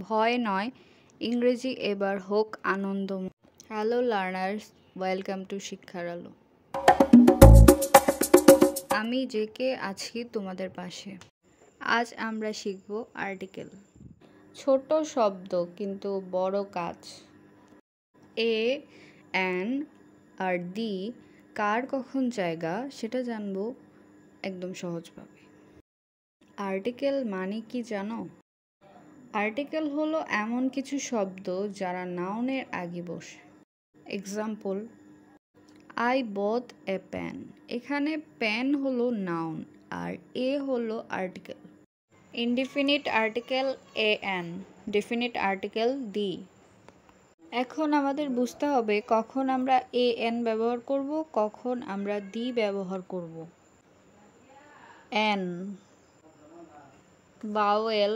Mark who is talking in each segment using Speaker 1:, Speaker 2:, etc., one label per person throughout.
Speaker 1: ভয় নয়, ইংরেজি এবার হোক আনন্দময়। হ্যালো লার্নার্স, ওয়েলকাম টু শিক্ষার আলো। আমি জেকে আছি তোমাদের পাশে। আজ আমরা শিখব আর্টিকেল। ছোট শব্দ কিন্তু বড় কাজ। এ, অ্যান আর দি কার কখন জায়গা সেটা জানবো একদম সহজভাবে। আর্টিকেল মানে কি জানো? আর্টিকেল হলো এমন কিছু শব্দ যারা নাউনের আগে বসে। Example, I bought a pen. এখানে পেন হলো নাউন আর এ হলো article. Indefinite article a an, definite article the. এখন আমাদের বুঝতে হবে কখন আমরা এ এন ব্যবহার করব, কখন আমরা দি ব্যবহার করব। এন, ভাওয়েল,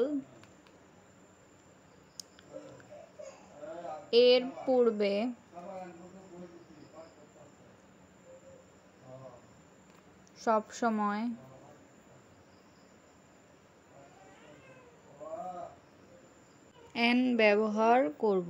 Speaker 1: এর পূর্বে সবসময় এন ব্যবহার করব।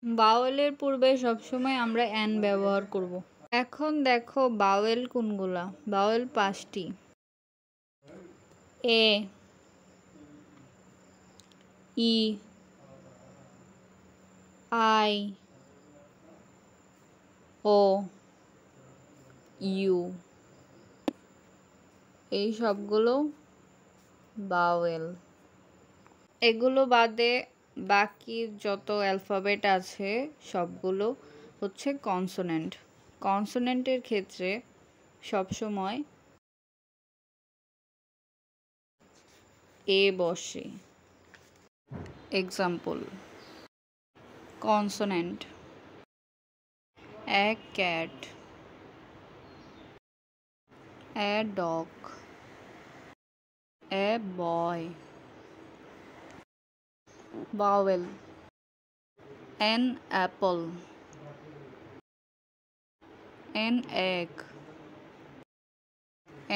Speaker 1: বাওয়েলের পূর্বে সবসময় আমরা এন ব্যবহার করব। এখন দেখো বাওয়েল কোনগুলা। বাওয়েল 5টি। এ, ই, আই, ও, ইউ, এই সবগুলো বাওয়েল। এগুলো বাদে বাকি যত অ্যালফাবেট আছে সবগুলো হচ্ছে কনসোনেন্ট। কনসোনেন্টের ক্ষেত্রে সবসময় এ বসে। Example, consonant, A cat, a dog, A boy. Vowel, an apple, an egg,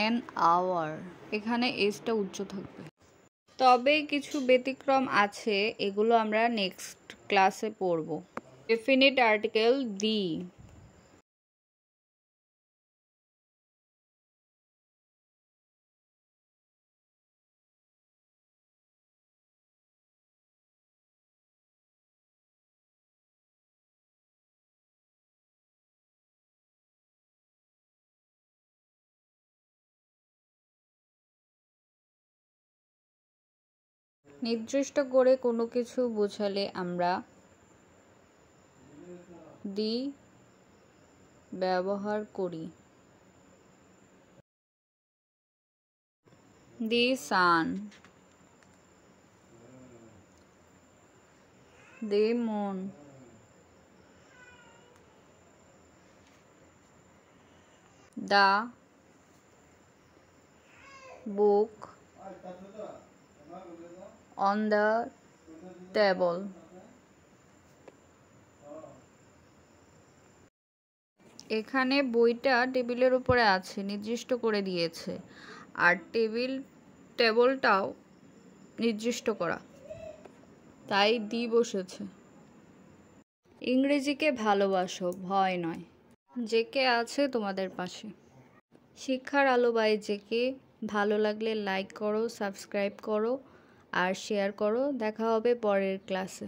Speaker 1: an hour। এখানে এসটা উচ্চ থাকবে। তবে কিছু ব্যতিক্রম আছে, এগুলো আমরা নেক্সট ক্লাসে পড়ব। Definite article the. নির্দিষ্ট করে কোনো কিছু বোঝালে আমরা দি ব্যবহার করি। The sun, the moon, the book on the table. এখানে বইটা টেবিলের উপরে আছে, নির্দিষ্ট করে দিয়েছে, আর টেবিলটাও নির্দিষ্ট করা, তাই দি বসেছে। ইংরেজিকে ভালোবাসো, ভয় নয়। জেকে আছে তোমাদের পাশে। শিক্ষার আলো বাই জেকে। ভালো লাগলে লাইক করো, সাবস্ক্রাইব করো আর শেয়ার করো। দেখা হবে পরের ক্লাসে।